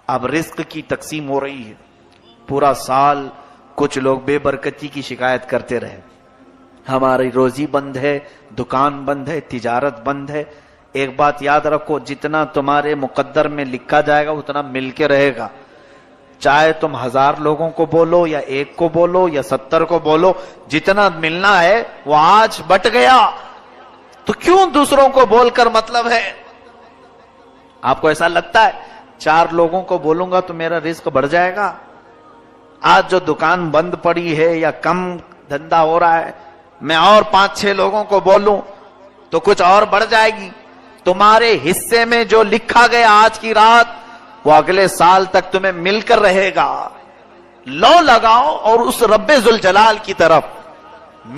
اب رزق کی تقسیم ہو رہی ہے. پورا سال کچھ لوگ بے برکتی کی شکایت کرتے رہے, ہماری روزی بند ہے, دکان بند ہے, تجارت بند ہے. ایک بات یاد رکھو, جتنا تمہارے مقدر میں لکھا جائے گا اتنا مل کے رہے گا. چاہے تم 1000 لوگوں کو بولو یا 1 کو بولو یا 70 کو بولو, جتنا ملنا ہے وہ آج بٹ گیا, تو کیوں دوسروں کو بول کر مطلب ہے؟ آپ کو ایسا لگتا ہے 4 لوگوں کو بولوں گا تو میرا رزق بڑھ جائے گا؟ آج جو دکان بند پڑی ہے یا کم دھندا ہو رہا ہے, میں اور 5-6 لوگوں کو بولوں تو کچھ اور بڑھ جائے گی. تمہارے حصے میں جو لکھا گیا آج کی رات وہ اگلے سال تک تمہیں مل کر رہے گا. لو لگاؤ اور اس رب ذوالجلال کی طرف,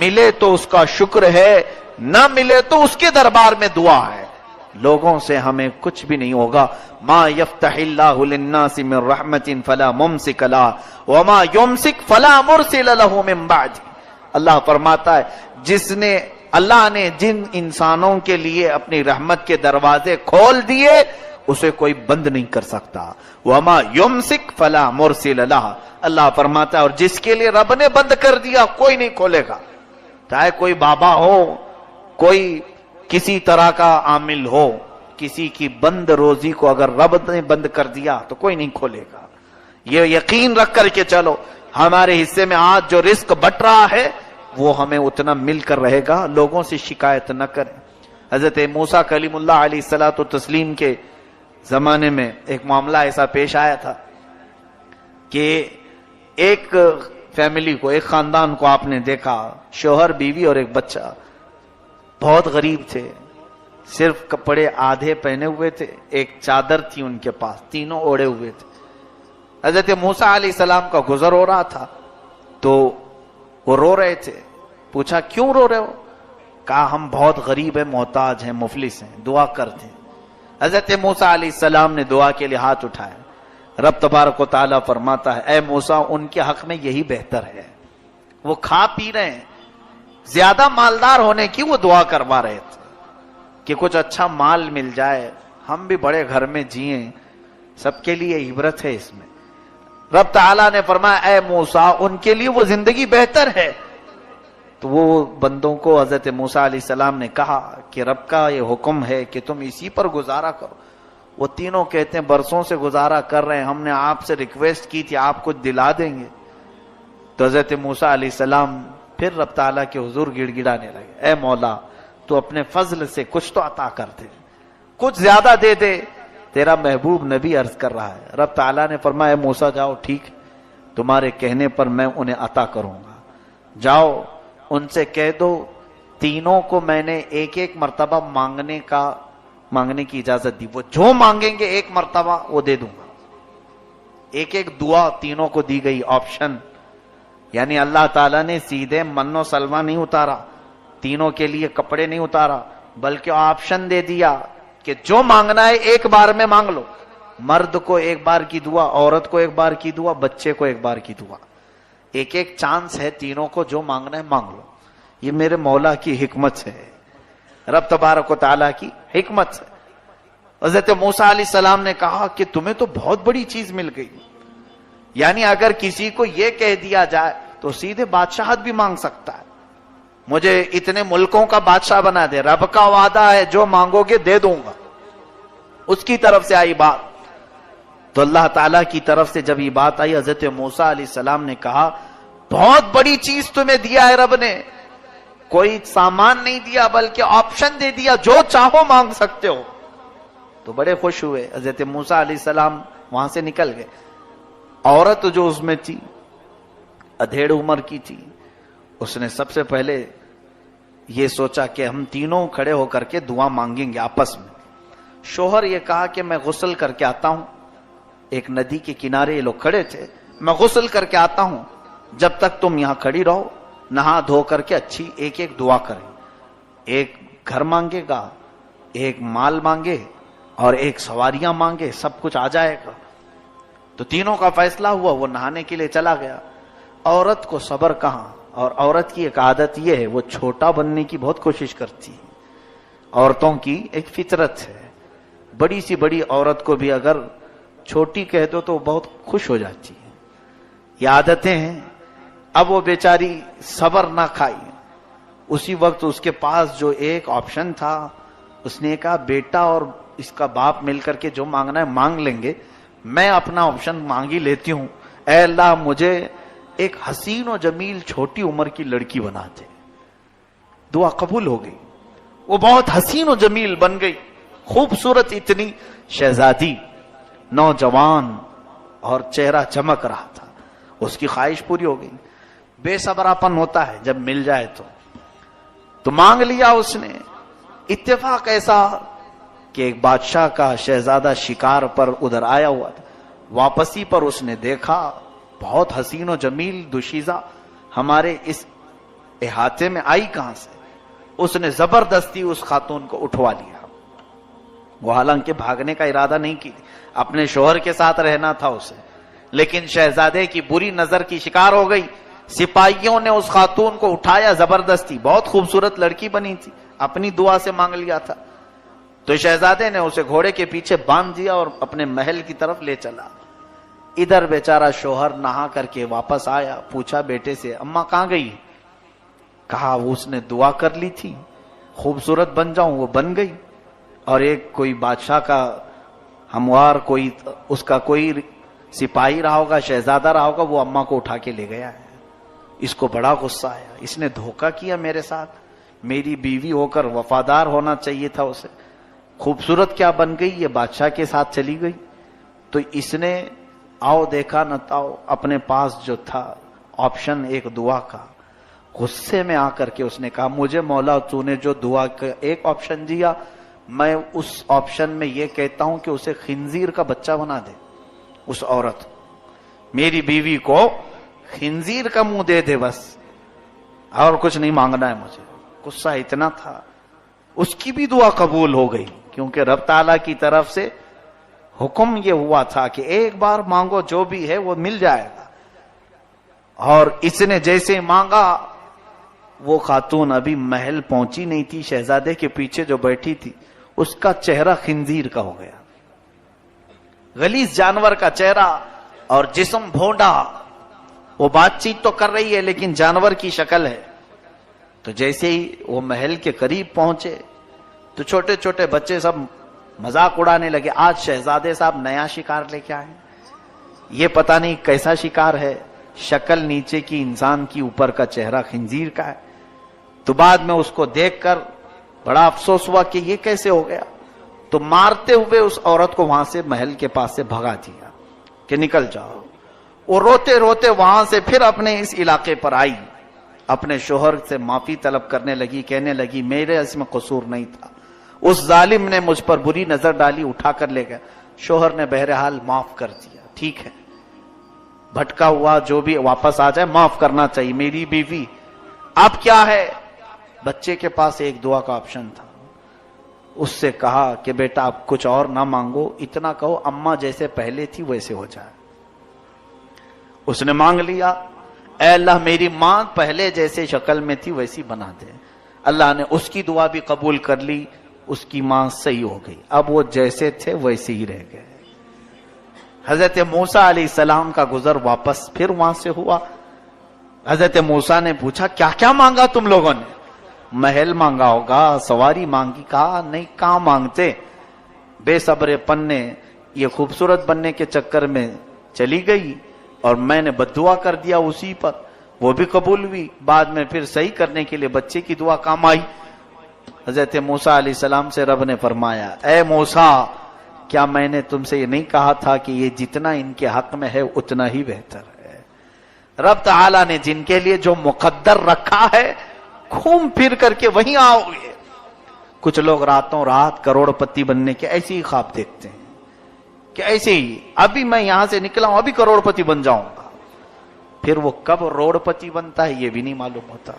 ملے تو اس کا شکر ہے, نہ ملے تو اس کے دربار میں دعا ہے. لوگوں سے ہمیں کچھ بھی نہیں ہوگا. ما یفتح اللہ للناس من رحمت فلا ممسک لها وما یمسک فلا مرسل له من بعد. اللہ فرماتا ہے اللہ نے جن انسانوں کے لیے اپنی رحمت کے دروازے کھول دیے اسے کوئی بند نہیں کر سکتا. وما یمسک فلا مرسل لها. اللہ فرماتا ہے اور جس کے لیے رب نے بند کر دیا کوئی نہیں کھولے گا. چاہے کوئی بابا ہو, کوئی کسی طرح کا عامل ہو, کسی کی بند روزی کو اگر رب نے بند کر دیا تو کوئی نہیں کھولے گا. یہ یقین رکھ کر کے چلو, ہمارے حصے میں آج جو رزق بٹ رہا ہے وہ ہمیں اتنا مل کر رہے گا. لوگوں سے شکایت نہ کریں. حضرت موسیٰ کلیم اللہ علیہ الصلوۃ والتسلیم کے زمانے میں ایک معاملہ ایسا پیش آیا تھا کہ ایک فیملی کو, ایک خاندان کو آپ نے دیکھا, شوہر, بیوی اور ایک بچہ, بہت غریب تھے, صرف کپڑے آدھے پہنے ہوئے تھے, ایک چادر تھی ان کے پاس, تینوں اوڑے ہوئے تھے. حضرت موسیٰ علیہ السلام کا گزر ہو رہا تھا تو وہ رو رہے تھے. پوچھا کیوں رو رہے ہو؟ کہا ہم بہت غریب ہیں, محتاج ہیں, مفلس ہیں, دعا کرتے ہیں. حضرت موسیٰ علیہ السلام نے دعا کے لیے ہاتھ اٹھائے. رب تبارک و تعالیٰ فرماتا ہے اے موسیٰ ان کے حق میں یہی بہتر ہے, وہ کھا پی رہے ہیں, زیادہ مالدار ہونے کی وہ دعا کروا رہے تھے کہ کچھ اچھا مال مل جائے, ہم بھی بڑے گھر میں جئیں, سب کے لیے عبرت ہے اس میں. رب تعالیٰ نے فرمایا اے موسیٰ ان کے لیے وہ زندگی بہتر ہے. تو وہ بندوں کو حضرت موسیٰ علیہ السلام نے کہا کہ رب کا یہ حکم ہے کہ تم اسی پر گزارا کرو. وہ تینوں کہتے ہیں برسوں سے گزارا کر رہے ہیں, ہم نے آپ سے ریکویسٹ کی تھی آپ کچھ دلا دیں گے. تو حضرت موسیٰ علیہ السلام پھر رب تعالیٰ کے حضور گڑ گڑانے لگے, اے مولا تو اپنے فضل سے کچھ تو عطا کر دے, کچھ زیادہ دے دے, تیرا محبوب نبی عرض کر رہا ہے. رب تعالیٰ نے فرمایا موسیٰ جاؤ, ٹھیک تمہارے کہنے پر میں انہیں عطا کروں گا, جاؤ ان سے کہہ دو تینوں کو میں نے ایک ایک مرتبہ مانگنے کی اجازت دی, وہ جو مانگیں گے ایک مرتبہ وہ دے دوں گا. ایک ایک دعا تینوں کو دی گئی, آپشن. یعنی اللہ تعالیٰ نے سیدھے من و سلوہ نہیں اتارا, تینوں کے لیے کپڑے نہیں اتارا, بلکہ آپشن دے دیا کہ جو مانگنا ہے ایک بار میں مانگ لو. مرد کو ایک بار کی دعا, عورت کو ایک بار کی دعا, بچے کو ایک بار کی دعا. ایک ایک چانس ہے تینوں کو, جو مانگنا ہے مانگ لو. یہ میرے مولا کی حکمت ہے, رب تبارک و تعالیٰ کی حکمت ہے. حضرت موسیٰ علیہ السلام نے کہا کہ تمہیں تو بہت بڑی چیز مل گئی. یعنی اگر کسی کو یہ کہہ دیا جائے تو سیدھے بادشاہت بھی مانگ سکتا ہے, مجھے اتنے ملکوں کا بادشاہ بنا دے, رب کا وعدہ ہے جو مانگو گے دے دوں گا. اس کی طرف سے آئی بات. تو اللہ تعالیٰ کی طرف سے جب یہ بات آئی, حضرت موسیٰ علیہ السلام نے کہا بہت بڑی چیز تمہیں دیا ہے رب نے, کوئی سامان نہیں دیا بلکہ آپشن دے دیا, جو چاہو مانگ سکتے ہو. تو بڑے خوش ہوئے. حضرت موسیٰ علیہ السلام وہاں سے نکل گئے. عورت جو اس میں تھی ادھیڑ عمر کی تھی, اس نے سب سے پہلے یہ سوچا کہ ہم تینوں کھڑے ہو کر کے دعا مانگیں گے آپس میں. شوہر یہ کہا کہ میں غسل کر کے آتا ہوں. ایک ندی کے کنارے یہ لوگ کھڑے تھے, میں غسل کر کے آتا ہوں, جب تک تم یہاں کھڑی رہو, نہا دھو کر کے اچھی ایک ایک دعا کریں. ایک گھر مانگے گا, ایک مال مانگے اور ایک سواریاں مانگے, سب کچھ آ جائے گا. تو تینوں کا فیصلہ ہوا, وہ نہانے کے لیے چلا گیا. عورت کو صبر کہاں, اور عورت کی ایک عادت یہ ہے وہ چھوٹا بننے کی بہت کوشش کرتی ہے. عورتوں کی ایک فطرت ہے, بڑی سی بڑی عورت کو بھی اگر چھوٹی کہہ دو تو بہت خوش ہو جاتی ہے. یہ عادتیں ہیں. اب وہ بیچاری صبر نہ کھائی. اسی وقت اس کے پاس جو ایک آپشن تھا, اس نے کہا بیٹا اور اس کا باپ مل کر کے جو مانگنا ہے مانگ لیں گے, میں اپنا آپشن مانگی لیتی ہوں. اے اللہ مجھے ایک حسین و جمیل چھوٹی عمر کی لڑکی بنا دے. دعا قبول ہو گئی. وہ بہت حسین و جمیل بن گئی, خوبصورت اتنی شہزادی, نوجوان, اور چہرہ چمک رہا تھا. اس کی خواہش پوری ہو گئی. بے صبراپن ہوتا ہے جب مل جائے تو مانگ لیا اس نے. اتفاق ایسا کہ ایک بادشاہ کا شہزادہ شکار پر ادھر آیا ہوا تھا. واپسی پر اس نے دیکھا بہت حسین و جمیل دوشیزہ ہمارے اس احاطے میں آئی کہاں سے. اس نے زبردستی اس خاتون کو اٹھوا لیا. وہ حالانکہ بھاگنے کا ارادہ نہیں کی تھی, اپنے شوہر کے ساتھ رہنا تھا اسے, لیکن شہزادے کی بری نظر کی شکار ہو گئی. سپاہیوں نے اس خاتون کو اٹھایا زبردستی. بہت خوبصورت لڑکی بنی تھی, اپنی دعا سے مانگ لیا تھا. تو شہزادے نے اسے گھوڑے کے پیچھے باندھ دیا اور اپنے محل کی طرف لے چلا. ادھر بیچارہ شوہر نہا کر کے واپس آیا. پوچھا بیٹے سے اماں کہاں گئی؟ کہا اس نے دعا کر لی تھی خوبصورت بن جاؤں, وہ بن گئی. اور ایک کوئی بادشاہ کا ہموار, کوئی اس کا کوئی سپاہی رہا ہوگا, شہزادہ رہا ہوگا, وہ اماں کو اٹھا کے لے گیا ہے. اس کو بڑا غصہ آیا. اس نے دھوکہ کیا میرے ساتھ. میری بیوی ہو کر وفادار ہونا چاہیے تھا اسے. خوبصورت کیا بن گئی, یہ بادشاہ کے ساتھ چلی گئی. تو اس نے آؤ دیکھا نہ تاؤ, اپنے پاس جو تھا آپشن ایک دعا کا, غصے میں آ کر کے اس نے کہا مجھے مولا تو نے جو دعا کا ایک آپشن دیا, میں اس آپشن میں یہ کہتا ہوں کہ اسے خنزیر کا بچہ بنا دے. اس عورت میری بیوی کو خنزیر کا منہ دے دے بس, اور کچھ نہیں مانگنا ہے مجھے. غصہ اتنا تھا. اس کی بھی دعا قبول ہو گئی, کیونکہ رب تعالیٰ کی طرف سے حکم یہ ہوا تھا کہ ایک بار مانگو, جو بھی ہے وہ مل جائے گا. اور اس نے جیسے مانگا, وہ خاتون ابھی محل پہنچی نہیں تھی, شہزادے کے پیچھے جو بیٹھی تھی اس کا چہرہ خنزیر کا ہو گیا. غلیظ جانور کا چہرہ اور جسم بھونڈا. وہ بات چیت تو کر رہی ہے لیکن جانور کی شکل ہے. تو جیسے ہی وہ محل کے قریب پہنچے تو چھوٹے چھوٹے بچے سب مذاق اڑانے لگے. آج شہزادے صاحب نیا شکار لے کے آئے, یہ پتہ نہیں کیسا شکار ہے. شکل نیچے کی انسان کی, اوپر کا چہرہ خنزیر کا ہے. تو بعد میں اس کو دیکھ کر بڑا افسوس ہوا کہ یہ کیسے ہو گیا. تو مارتے ہوئے اس عورت کو وہاں سے محل کے پاس سے بھگا دیا کہ نکل جاؤ. وہ روتے روتے وہاں سے پھر اپنے اس علاقے پر آئی, اپنے شوہر سے معافی طلب کرنے لگی, کہنے لگی میرے اس میں قصور نہیں تھا, اس ظالم نے مجھ پر بری نظر ڈالی, اٹھا کر لے گیا. شوہر نے بہرحال معاف کر دیا, ٹھیک ہے بھٹکا ہوا جو بھی واپس آ جائے معاف کرنا چاہیے, میری بیوی. اب کیا ہے, بچے کے پاس ایک دعا کا آپشن تھا. اس سے کہا کہ بیٹا اب کچھ اور نہ مانگو, اتنا کہو اماں جیسے پہلے تھی ویسے ہو جائے. اس نے مانگ لیا, اے اللہ میری ماں پہلے جیسے شکل میں تھی ویسی بنا دے. اللہ نے اس کی دعا بھی قبول کر لی, اس کی ماں صحیح ہو گئی. اب وہ جیسے تھے ویسے ہی رہ گئے. حضرت موسیٰ علیہ السلام کا گزر واپس پھر وہاں سے ہوا. حضرت موسیٰ نے پوچھا کیا کیا مانگا تم لوگوں نے؟ محل مانگا ہوگا, سواری مانگی. کہا نہیں, کہاں مانگتے, بے صبر پن نے یہ خوبصورت بننے کے چکر میں چلی گئی اور میں نے بددعا کر دیا اسی پر, وہ بھی قبول ہوئی. بعد میں پھر صحیح کرنے کے لیے بچے کی دعا کام آئی. حضرت موسیٰ علیہ السلام سے رب نے فرمایا اے موسیٰ, کیا میں نے تم سے یہ نہیں کہا تھا کہ یہ جتنا ان کے حق میں ہے اتنا ہی بہتر ہے. رب تعالیٰ نے جن کے لیے جو مقدر رکھا ہے گھوم پھر کر کے وہیں آؤ گے. کچھ لوگ راتوں رات کروڑ پتی بننے کے ایسے ہی خواب دیکھتے ہیں کہ ایسے ہی ابھی میں یہاں سے نکلا ہوں ابھی کروڑ پتی بن جاؤں گا, پھر وہ کب روڑ پتی بنتا ہے یہ بھی نہیں معلوم ہوتا.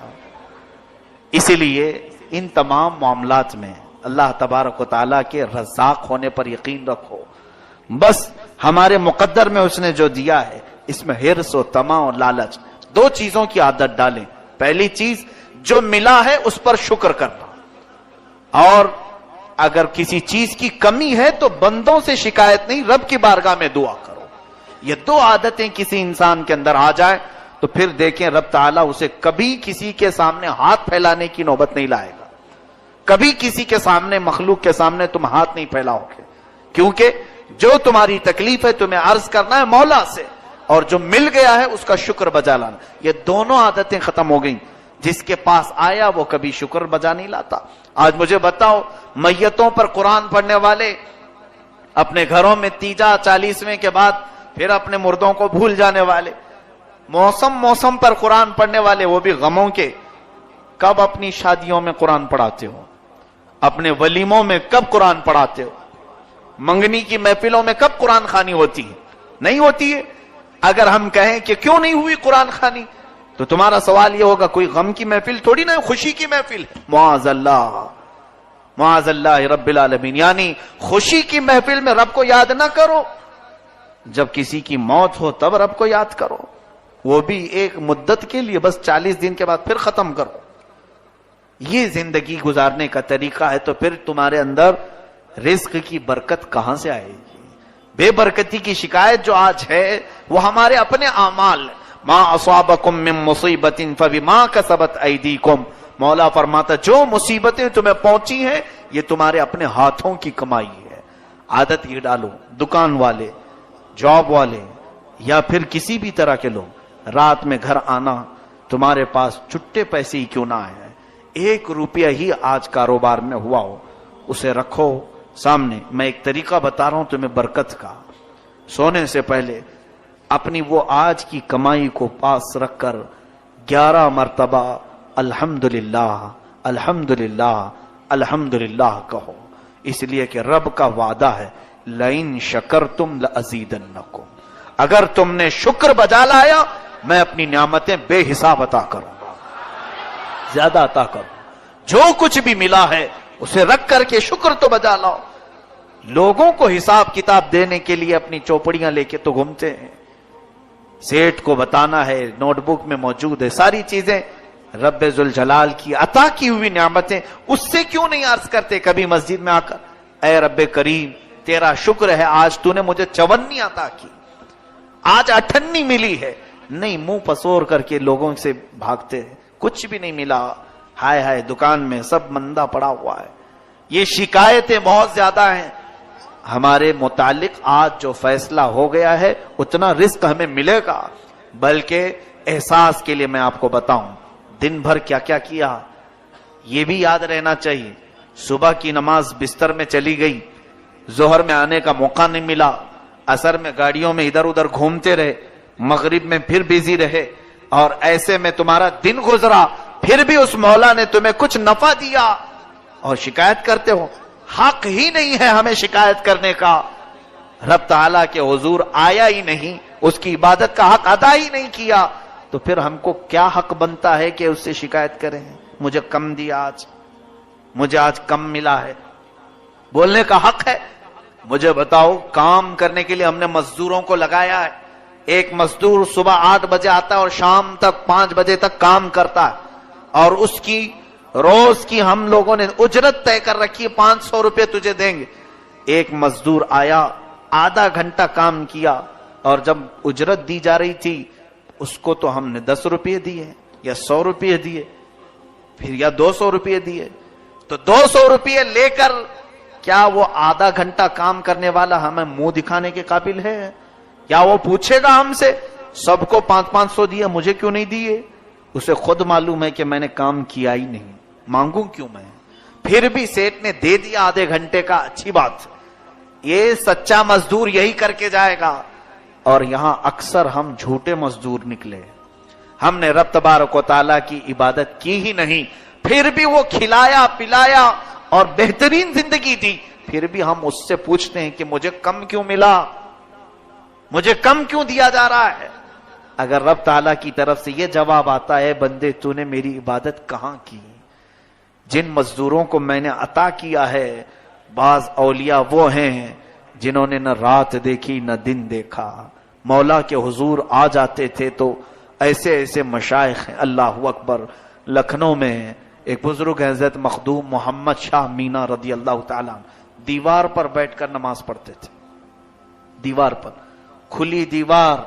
اسی لیے ان تمام معاملات میں اللہ تبارک و تعالیٰ کے رزاق ہونے پر یقین رکھو. بس ہمارے مقدر میں اس نے جو دیا ہے اس میں حرص و طمع اور لالچ, دو چیزوں کی عادت ڈالیں. پہلی چیز جو ملا ہے اس پر شکر کرنا, اور اگر کسی چیز کی کمی ہے تو بندوں سے شکایت نہیں، رب کی بارگاہ میں دعا کرو. یہ دو عادتیں کسی انسان کے اندر آ جائے تو پھر دیکھیں رب تعالیٰ اسے کبھی کسی کے سامنے ہاتھ پھیلانے کی نوبت نہیں لائے گا. کبھی کسی کے سامنے، مخلوق کے سامنے تم ہاتھ نہیں پھیلاؤ گے، کیونکہ جو تمہاری تکلیف ہے تمہیں عرض کرنا ہے مولا سے، اور جو مل گیا ہے اس کا شکر بجا لانا. یہ دونوں عادتیں ختم ہو گئیں. جس کے پاس آیا وہ کبھی شکر بجا نہیں لاتا. آج مجھے بتاؤ، میتوں پر قرآن پڑھنے والے اپنے گھروں میں تیجا 40ویں کے بعد پھر اپنے مردوں کو بھول جانے والے، موسم پر قرآن پڑھنے والے، وہ بھی غموں کے. کب اپنی شادیوں میں قرآن پڑھاتے ہو؟ اپنے ولیموں میں کب قرآن پڑھاتے ہو؟ منگنی کی محفلوں میں کب قرآن خوانی ہوتی ہے؟ نہیں ہوتی ہے. اگر ہم کہیں کہ کیوں نہیں ہوئی قرآن خوانی تو تمہارا سوال یہ ہوگا کوئی غم کی محفل تھوڑی نہ، خوشی کی محفل ہے. معاذ اللہ رب العالمین. یعنی خوشی کی محفل میں رب کو یاد نہ کرو، جب کسی کی موت ہو تب رب کو یاد کرو، وہ بھی ایک مدت کے لیے، بس 40 دن کے بعد پھر ختم کرو. یہ زندگی گزارنے کا طریقہ ہے تو پھر تمہارے اندر رزق کی برکت کہاں سے آئے گی؟ بے برکتی کی شکایت جو آج ہے وہ ہمارے اپنے اعمال. ما اصابکم من مصیبت فبما کسبت ایدیکم. مولا فرماتا جو مصیبتیں تمہیں پہنچی ہیں یہ تمہارے اپنے ہاتھوں کی کمائی ہے. عادت یہ ڈالو، دکان والے، جاب والے یا پھر کسی بھی طرح کے لوگ، رات میں گھر آنا، تمہارے پاس چھٹے پیسے ہی کیوں نہ آئے، 1 روپیہ ہی آج کاروبار میں ہوا ہو، اسے رکھو سامنے. میں ایک طریقہ بتا رہا ہوں تمہیں برکت کا. سونے سے پہلے اپنی وہ آج کی کمائی کو پاس رکھ کر 11 مرتبہ الحمدللہ الحمدللہ الحمدللہ کہو، اس لیے کہ رب کا وعدہ ہے لئن شکرتم لازیدنکم. اگر تم نے شکر بجا لایا میں اپنی نعمتیں بے حساب عطا کروں گا، زیادہ عطا کروں. جو کچھ بھی ملا ہے اسے رکھ کر کے شکر تو بجا لاؤ. لوگوں کو حساب کتاب دینے کے لیے اپنی چوپڑیاں لے کے تو گھومتے ہیں، سیٹ کو بتانا ہے، نوٹ بک میں موجود ہے ساری چیزیں. رب ذوالجلال کی عطا کی ہوئی نعمتیں اس سے کیوں نہیں عرض کرتے کبھی مسجد میں آ کر، اے رب کریم تیرا شکر ہے آج تو نے مجھے 54 عطا کی، آج 58 ملی ہے. نہیں، منہ پسور کر کے لوگوں سے بھاگتے ہیں، کچھ بھی نہیں ملا، ہائے ہائے دکان میں سب مندہ پڑا ہوا ہے. یہ شکایتیں بہت زیادہ ہیں. ہمارے متعلق آج جو فیصلہ ہو گیا ہے اتنا رزق ہمیں ملے گا. بلکہ احساس کے لیے میں آپ کو بتاؤں دن بھر کیا کیا کیا یہ بھی یاد رہنا چاہیے. صبح کی نماز بستر میں چلی گئی، ظہر میں آنے کا موقع نہیں ملا، عصر میں گاڑیوں میں ادھر ادھر گھومتے رہے، مغرب میں پھر بیزی رہے، اور ایسے میں تمہارا دن گزرا، پھر بھی اس مولا نے تمہیں کچھ نفع دیا اور شکایت کرتے ہو. حق ہی نہیں ہے ہمیں شکایت کرنے کا. رب تعالیٰ کے حضور آیا ہی نہیں، اس کی عبادت کا حق ادا ہی نہیں کیا، تو پھر ہم کو کیا حق بنتا ہے کہ اس سے شکایت کریں؟ مجھے کم دیا، آج مجھے آج کم ملا ہے، بولنے کا حق ہے. مجھے بتاؤ، کام کرنے کے لیے ہم نے مزدوروں کو لگایا ہے. ایک مزدور صبح 8 بجے آتا ہے اور شام تک 5 بجے تک کام کرتا ہے، اور اس کی روز کی ہم لوگوں نے اجرت طے کر رکھی ہے، 500 روپے تجھے دیں گے. ایک مزدور آیا، آدھا گھنٹہ کام کیا، اور جب اجرت دی جا رہی تھی اس کو تو ہم نے 10 روپے دیے یا 100 روپے دیے، پھر یا 200 روپے دیے. تو 200 روپے لے کر کیا وہ آدھا گھنٹہ کام کرنے والا ہمیں منہ دکھانے کے قابل ہے؟ یا وہ پوچھے گا ہم سے سب کو 500 دیے مجھے کیوں نہیں دیے؟ اسے خود معلوم ہے کہ میں نے کام کیا ہی نہیں، مانگوں کیوں میں؟ پھر بھی سیٹ نے دے دیا آدھے گھنٹے کا، اچھی بات. یہ سچا مزدور یہی کر کے جائے گا. اور یہاں اکثر ہم جھوٹے مزدور نکلے. ہم نے رب تبارک و تعالیٰ کی عبادت کی ہی نہیں، پھر بھی وہ کھلایا پلایا اور بہترین زندگی دی، پھر بھی ہم اس سے پوچھتے ہیں کہ مجھے کم کیوں ملا، مجھے کم کیوں دیا جا رہا ہے. اگر رب تعالیٰ کی طرف سے یہ جواب آتا ہے بندے تو نے میری عبادت کہاں کی؟ جن مزدوروں کو میں نے عطا کیا ہے، بعض اولیاء وہ ہیں جنہوں نے نہ رات دیکھی نہ دن دیکھا، مولا کے حضور آ جاتے تھے. تو ایسے ایسے مشائخ ہیں، اللہ اکبر. لکھنؤ میں ایک بزرگ حضرت مخدوم محمد شاہ مینا رضی اللہ تعالیٰ دیوار پر بیٹھ کر نماز پڑھتے تھے. دیوار پر, کھلی دیوار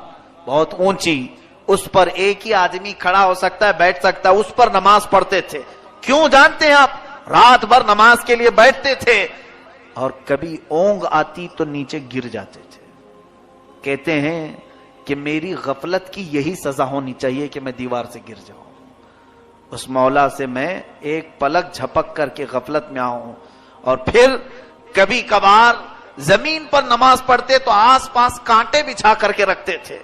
بہت اونچی, اس پر ایک ہی آدمی کھڑا ہو سکتا ہے, بیٹھ سکتا ہے, اس پر نماز پڑھتے تھے. کیوں جانتے ہیں آپ؟ رات بھر نماز کے لیے بیٹھتے تھے اور کبھی اونگ آتی تو نیچے گر جاتے تھے. کہتے ہیں کہ میری غفلت کی یہی سزا ہونی چاہیے کہ میں دیوار سے گر جاؤں. اس مولا سے میں ایک پلک جھپک کر کے غفلت میں آؤں. اور پھر کبھی کبھار زمین پر نماز پڑھتے تو آس پاس کانٹے بچھا کر کے رکھتے تھے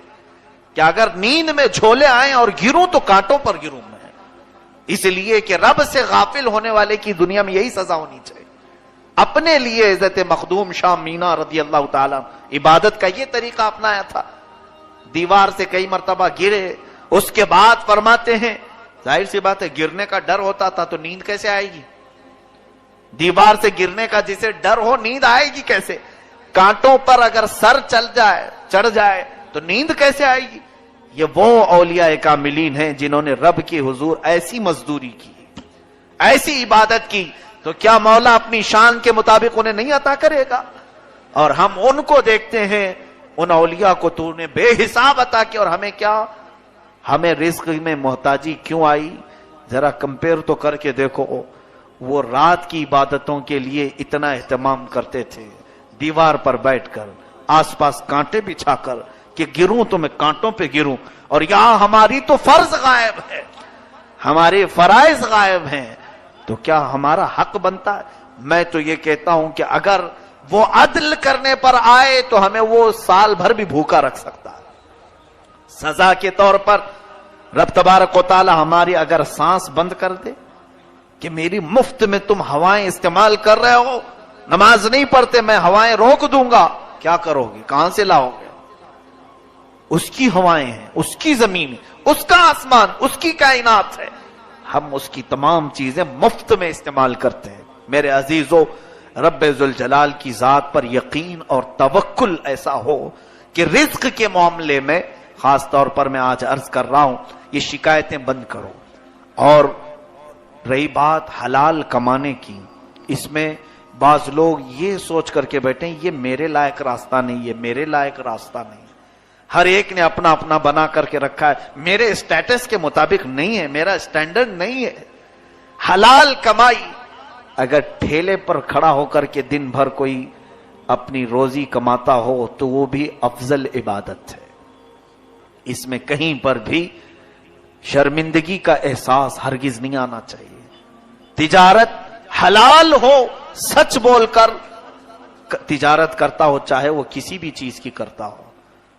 کہ اگر نیند میں جھولے آئیں اور گروں تو کانٹوں پر گروں میں, اس لیے کہ رب سے غافل ہونے والے کی دنیا میں یہی سزا ہونی چاہیے. اپنے لیے حضرت مخدوم شاہ مینا رضی اللہ تعالیٰ عبادت کا یہ طریقہ اپنایا تھا. دیوار سے کئی مرتبہ گرے, اس کے بعد فرماتے ہیں ظاہر سی بات ہے گرنے کا ڈر ہوتا تھا تو نیند کیسے آئے گی؟ دیوار سے گرنے کا جسے ڈر ہو نیند آئے گی کیسے؟ کانٹوں پر اگر سر چڑھ جائے تو نیند کیسے آئے گی؟ یہ وہ اولیاء کاملین ہیں جنہوں نے رب کی حضور ایسی مزدوری کی, ایسی عبادت کی, تو کیا مولا اپنی شان کے مطابق انہیں نہیں عطا کرے گا؟ اور ہم ان کو دیکھتے ہیں, ان اولیاء کو تو نے بے حساب عطا کیا, اور ہمیں کیا؟ ہمیں رزق میں محتاجی کیوں آئی؟ ذرا کمپیئر تو کر کے دیکھو. وہ رات کی عبادتوں کے لیے اتنا اہتمام کرتے تھے, دیوار پر بیٹھ کر, آس پاس کانٹے بچھا کر کہ گروں تو میں کانٹوں پہ گروں. اور یہاں ہماری تو فرض غائب ہے, ہمارے فرائض غائب ہیں, تو کیا ہمارا حق بنتا ہے؟ میں تو یہ کہتا ہوں کہ اگر وہ عدل کرنے پر آئے تو ہمیں وہ سال بھر بھی بھوکا رکھ سکتا ہے. سزا کے طور پر رب تبارک و تعالی ہماری اگر سانس بند کر دے کہ میری مفت میں تم ہوائیں استعمال کر رہے ہو, نماز نہیں پڑھتے, میں ہوائیں روک دوں گا, کیا کرو گے؟ کہاں سے لاؤ گے؟ اس کی ہوائیں ہیں, اس کی زمین, اس کا آسمان, اس کی کائنات ہے. ہم اس کی تمام چیزیں مفت میں استعمال کرتے ہیں. میرے عزیزو, رب ذوالجلال کی ذات پر یقین اور توکل ایسا ہو کہ رزق کے معاملے میں خاص طور پر میں آج عرض کر رہا ہوں, یہ شکایتیں بند کرو. اور رہی بات حلال کمانے کی, اس میں بعض لوگ یہ سوچ کر کے بیٹھے ہیں یہ میرے لائق راستہ نہیں, یہ میرے لائق راستہ نہیں. ہر ایک نے اپنا اپنا بنا کر کے رکھا ہے, میرے اسٹیٹس کے مطابق نہیں ہے, میرا اسٹینڈرڈ نہیں ہے. حلال کمائی, اگر ٹھیلے پر کھڑا ہو کر کے دن بھر کوئی اپنی روزی کماتا ہو تو وہ بھی افضل عبادت ہے. اس میں کہیں پر بھی شرمندگی کا احساس ہرگز نہیں آنا چاہیے. تجارت حلال ہو, سچ بول کر تجارت کرتا ہو, چاہے وہ کسی بھی چیز کی کرتا ہو,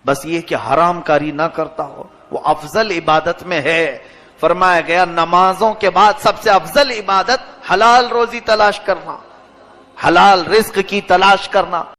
بس یہ کہ حرام کاری نہ کرتا ہو, وہ افضل عبادت میں ہے. فرمایا گیا نمازوں کے بعد سب سے افضل عبادت حلال روزی تلاش کرنا, حلال رزق کی تلاش کرنا.